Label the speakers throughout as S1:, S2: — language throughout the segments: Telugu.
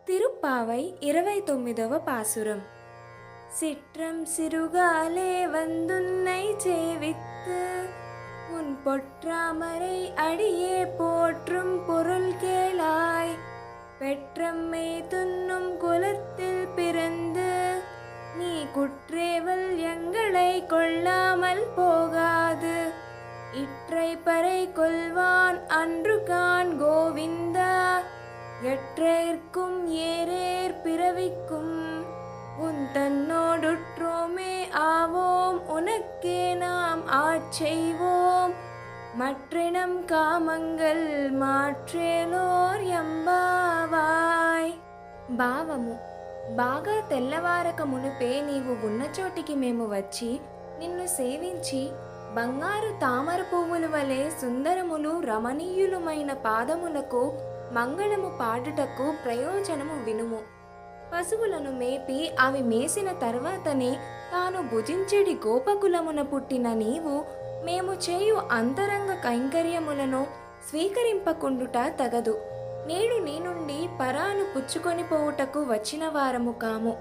S1: திருப்பாவை 29వ பாசுரம். சிற்றம் சிறுகாலே வந்துன்னை சேவித்து உன் பொற்றாமரை அடியே போற்றும் பொருள் கேளாய். பெற்றம்மை துன்னும் குலத்தில் பிறந்து நீ குற்றேவல் எங்களை கொள்ளாமல் போகாது. இற்றை பறை கொள்வான் அன்று கான் கோவிந்தா. எற்றேற்கும் ஏரேர் பிறவிக்கும் உன் தன்னோடுற்றோமே ஆவோம். உனக்கே நாம் ஆட்செய்வோம். மற்றினம் కామంగల్ మాట్రేలోర్ ఎంబావాయ్. భావము: బాగా తెల్లవారక మునుపే నీవు ఉన్న చోటికి మేము వచ్చి నిన్ను సేవించి బంగారు తామర పువ్వుల వలె సుందరములు రమణీయులమైన పాదములకు మంగళము పాడుటకు ప్రయోజనము వినుము. పశువులను మేపి అవి మేసిన తర్వాతనే తాను భుజించెడి గోపకులమున పుట్టిన నీవు మేము చేయు అంతరంగ కైంకర్యములను స్వీకరింపకుండుట తగదు. నేడు నీ నుండి పరాను పుచ్చుకొని పోవుటకు వచ్చిన వారము కాము.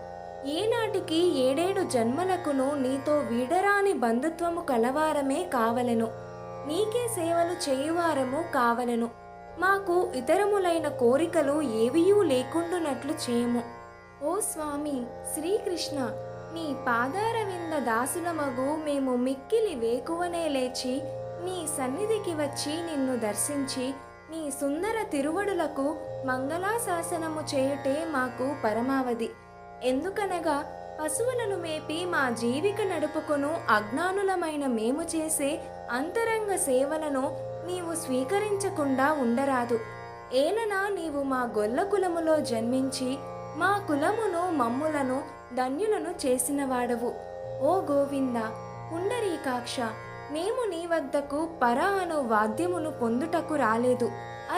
S1: ఏనాటికి 7 జన్మలకును నీతో వీడరాని బంధుత్వము కలవారమే కావలెను. నీకే సేవలు చేయువారము కావలెను. మాకు ఇతరములైన కోరికలు ఏవియూ లేకుండునట్లు చేయము. ఓ స్వామి శ్రీకృష్ణ, నీ పాదారవింద దాసులమగు మేము మిక్కిలి వేకువనే లేచి నీ సన్నిధికి వచ్చి నిన్ను దర్శించి నీ సుందర తిరువడులకు మంగళాశాసనము చేయుటే మాకు పరమావధి. ఎందుకనగా పశువులను మేపి మా జీవిక నడుపుకొను అజ్ఞానులమైన మేము చేసే అంతరంగ సేవలను నీవు స్వీకరించకుండా ఉండరాదు. ఏలనా నీవు మా గొల్ల కులములో జన్మించి మా కులమును మమ్ములను ధన్యులను చేసినవాడవు. ఓ గోవింద పుండరీకాక్ష, మేము నీ వద్దకు పర అను వాద్యమును పొందుటకు రాలేదు.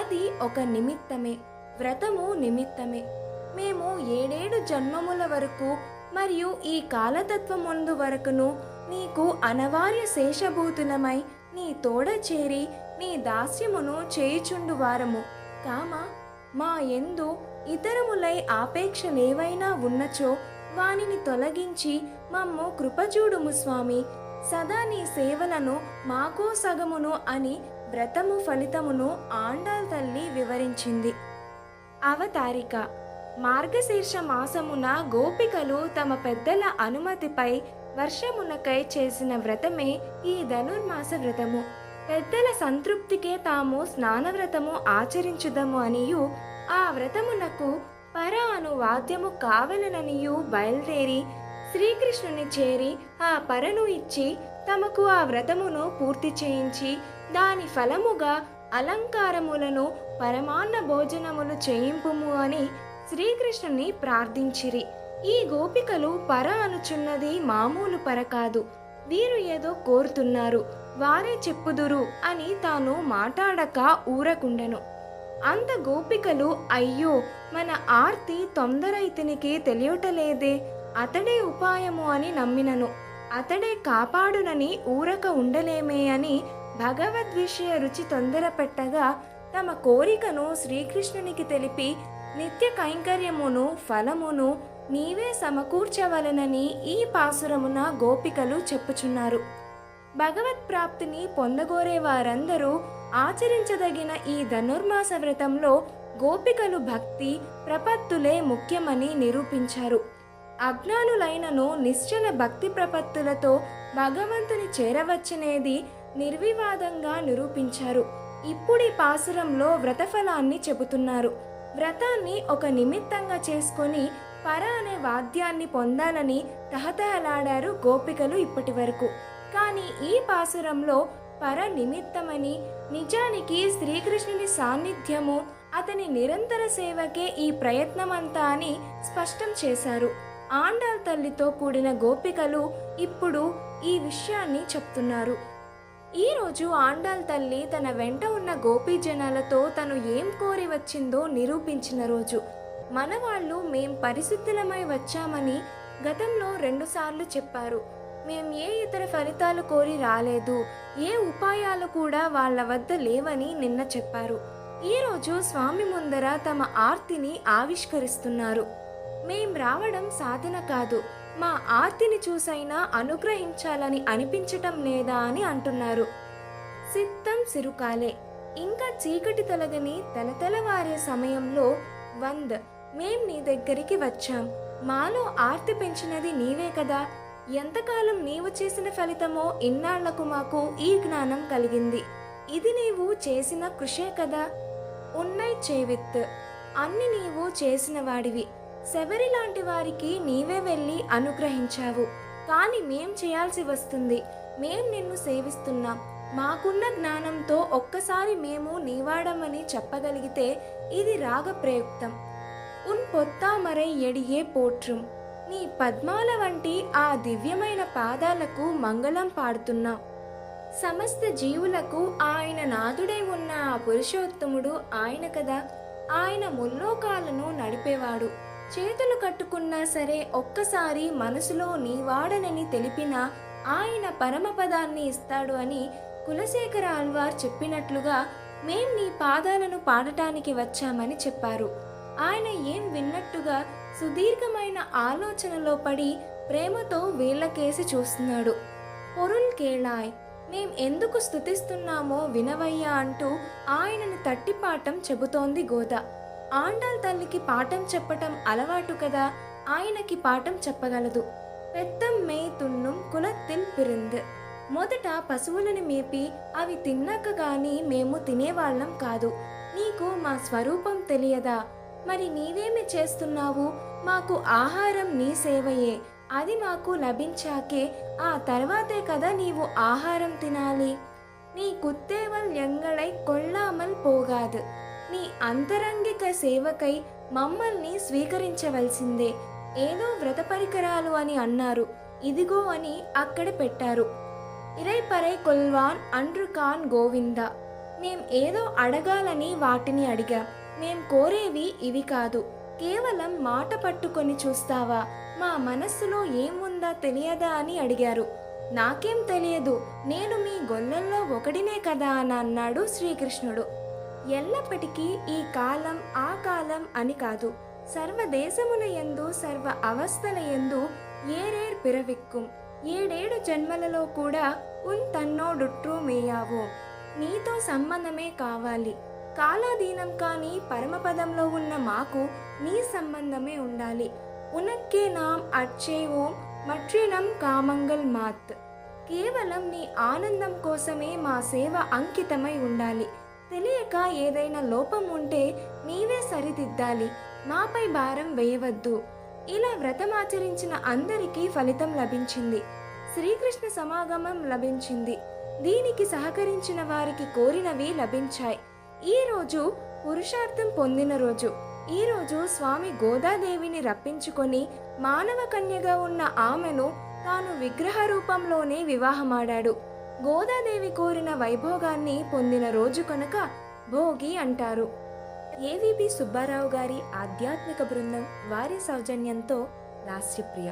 S1: అది ఒక నిమిత్తమే, వ్రతము నిమిత్తమే. మేము 7 జన్మముల వరకు మరియు ఈ కాలతత్వముందు వరకును నీకు అనవార్య శేషభూతులమై నీ తోడ చేరి నీ దాస్యమును చేయుచుండు వారము కామ. మా యందు ఇతరములై ఆపేక్షలేవైనా ఉన్నచో వానిని తొలగించి మమ్ము కృపచూడుము స్వామి. సదా నీ సేవలను మాకో సగమును అని వ్రతము ఫలితమును ఆండాల్ తల్లి వివరించింది. అవతారిక: మార్గశీర్ష మాసమున గోపికలు తమ పెద్దల అనుమతిపై వర్షమునకై చేసిన వ్రతమే ఈ ధనుర్మాస వ్రతము. పెద్దల సంతృప్తికే తాము స్నానవ్రతము ఆచరించుదము అనియు ఆ వ్రతమునకు పర అను వాద్యము కావలననియు బయలుదేరి శ్రీకృష్ణుని చేరి ఆ పరను ఇచ్చి తమకు ఆ వ్రతమును పూర్తి చేయించి దాని ఫలముగా అలంకారములను పరమాన్న భోజనములు చేయింపుము అని శ్రీకృష్ణుని ప్రార్థించిరి. ఈ గోపికలు పర అనుచున్నది మామూలు పర కాదు, వీరు ఏదో కోరుతున్నారు, వారే చెప్పుదురు అని తాను మాట్లాడక ఊరకుండెను. అంత గోపికలు అయ్యో మన ఆర్తి తొందర ఇతనికి తెలియటలేదే, అతడే ఉపాయము అని నమ్మినను, అతడే కాపాడునని ఊరక ఉండలేమే అని భగవద్విషయ రుచి తొందర పెట్టగా తమ కోరికను శ్రీకృష్ణునికి తెలిపి నిత్య కైంకర్యమును ఫలమును నీవే సమకూర్చవలనని ఈ పాసురమున గోపికలు చెప్పుచున్నారు. భగవత్ ప్రాప్తిని పొందగోరే వారందరూ ఆచరించదగిన ఈ ధనుర్మాస వ్రతంలో గోపికలు భక్తి ప్రపత్తులే ముఖ్యమని నిరూపించారు. అజ్ఞానులైనను నిశ్చల భక్తి ప్రపత్తులతో భగవంతుని చేరవచ్చనేది నిర్వివాదంగా నిరూపించారు. ఇప్పుడీ పాసురంలో వ్రతఫలాన్ని చెబుతున్నారు. వ్రతాన్ని ఒక నిమిత్తంగా చేసుకొని పర అనే వాద్యాన్ని పొందాలని తహతహలాడారు గోపికలు ఇప్పటి వరకు. కానీ ఈ పాసురంలో పర నిమిత్తమని, నిజానికి శ్రీకృష్ణుని సాన్నిధ్యము, అతని నిరంతర సేవకే ఈ ప్రయత్నమంతా అని స్పష్టం చేశారు. ఆండాల్ తల్లితో కూడిన గోపికలు ఇప్పుడు ఈ విషయాన్ని చెప్తున్నారు. ఈరోజు ఆండాల్ తల్లి తన వెంట ఉన్న గోపీజనాలతో తను ఏం కోరి వచ్చిందో నిరూపించిన రోజు. మనవాళ్ళు మేం పరిశుద్ధులమై వచ్చామని గతంలో 2 సార్లు చెప్పారు. మేం ఏ ఇతర ఫలితాలు కోరి రాలేదు, ఏ ఉపాయాలు కూడా వాళ్ళ వద్ద లేవని నిన్న చెప్పారు. ఈరోజు స్వామి ముందర తమ ఆర్తిని ఆవిష్కరిస్తున్నారు. మేం రావడం సాధన కాదు, మా ఆర్తిని చూసైనా అనుగ్రహించాలని అనిపించటం లేదా అని అంటున్నారు. సిద్ధం సిరుకాలే, ఇంకా చీకటి తొలగని తెలతెలవారే సమయంలో మేం నీ దగ్గరికి వచ్చాం. మాలో ఆర్తి పెంచినది నీవే కదా. ఎంతకాలం నీవు చేసిన ఫలితమో ఇన్నాళ్లకు మాకు ఈ జ్ఞానం కలిగింది. ఇది నీవు చేసిన కృషే కదా. ఉన్నై చేవిత్, అన్ని నీవు చేసిన వాడివి. శబరి లాంటి వారికి నీవే వెళ్ళి అనుగ్రహించావు. కాని మేం చేయాల్సి వస్తుంది. మేం నిన్ను సేవిస్తున్నాం. మాకున్న జ్ఞానంతో ఒక్కసారి మేము నీవాడమని చెప్పగలిగితే ఇది రాగప్రయుక్తం. ఉన్ పొత్తామరై ఎడియే పోట్రుం, నీ పద్మాల వంటి ఆ దివ్యమైన పాదాలకు మంగళం పాడుతున్నాం. సమస్త జీవులకు ఆయన నాదుడై ఉన్న ఆ పురుషోత్తముడు ఆయన కదా. ఆయన ముల్లోకాలను నడిపేవాడు. చేతులు కట్టుకున్నా సరే ఒక్కసారి మనసులో నీవాడనని తెలిపినా ఆయన పరమపదాన్ని ఇస్తాడు అని కులశేఖర ఆళ్వార్ చెప్పినట్లుగా మేం నీ పాదాలను పాడటానికి వచ్చామని చెప్పారు. ఆయన ఏం విన్నట్టుగా సుదీర్ఘమైన ఆలోచనలో పడి ప్రేమతో వీళ్ళకేసి చూస్తున్నాడు. పొరుల్ కేళాయ్, మేం ఎందుకు స్తుతిస్తున్నామో వినవయ్యా అంటూ ఆయనను తట్టి పాఠం చెబుతోంది గోద. ఆండాల్ తల్లికి పాఠం చెప్పటం అలవాటు కదా, ఆయనకి పాఠం చెప్పగలదు. పెత్తం మే తున్నుం కులత్తిల్ పిరింద్, మొదట పశువులను మేపి అవి తిన్నాక గాని మేము తినేవాళ్ళం కాదు. నీకు మా స్వరూపం తెలియదా? మరి నీవేమి చేస్తున్నావు? మాకు ఆహారం నీ సేవయే. అది మాకు లభించాకే ఆ తర్వాతే కదా నీవు ఆహారం తినాలి. నీ కుత్తేవల్ ఎంగళై కొల్లామల్ పోగాదు, నీ అంతరంగిక సేవకై మమ్మల్ని స్వీకరించవలసిందే. ఏదో వ్రత పరికరాలు అని అన్నారు, ఇదిగో అని అక్కడ పెట్టారు. ఇరైపరై కొల్వాన్ అండ్రుకాన్ గోవింద, మేం ఏదో అడగాలని వాటిని అడిగాం. మేం కోరేవి ఇవి కాదు. కేవలం మాట పట్టుకొని చూస్తావా? మా మనస్సులో ఏముందా తెలియదా అని అడిగారు. నాకేం తెలియదు, నేను మీ గొల్లల్లో ఒకడినే కదా అని అన్నాడు శ్రీకృష్ణుడు. ఎల్లప్పటికీ ఈ కాలం ఆ కాలం అని కాదు, సర్వదేశముల యందు సర్వ అవస్థల యందు ఏరేర్ పిరవిక్కుం, 7 జన్మలలో కూడా ఉన్ తన్నోడుట్రూ మేయావో, నీతో సంబంధమే కావాలి. కాలాధీనం కాని పరమపదంలో ఉన్న మాకు నీ సంబంధమే ఉండాలి. ఉనక్కే నాం అర్చేవోం మట్రినం కామంగల్ మాత్, కేవలం నీ ఆనందం కోసమే మా సేవ అంకితమై ఉండాలి. తెలియక ఏదైనా లోపం ఉంటే నీవే సరిదిద్దాలి, మాపై భారం వేయవద్దు. ఇలా వ్రతమాచరించిన అందరికీ ఫలితం లభించింది. శ్రీకృష్ణ సమాగమం లభించింది. దీనికి సహకరించిన వారికి కోరినవి లభించాయి. ఈ రోజు పురుషార్థం పొందిన రోజు. ఈ రోజు స్వామి గోదాదేవిని రప్పించుకొని మానవ కన్యగా ఉన్న ఆమెను తాను విగ్రహ రూపంలోనే వివాహమాడాడు. గోదాదేవి కోరిన వైభోగాన్ని పొందిన రోజు కనుక భోగి అంటారు. ఏవిబి సుబ్బారావు గారి ఆధ్యాత్మిక బృందం వారి సౌజన్యంతో లాస్యప్రియ.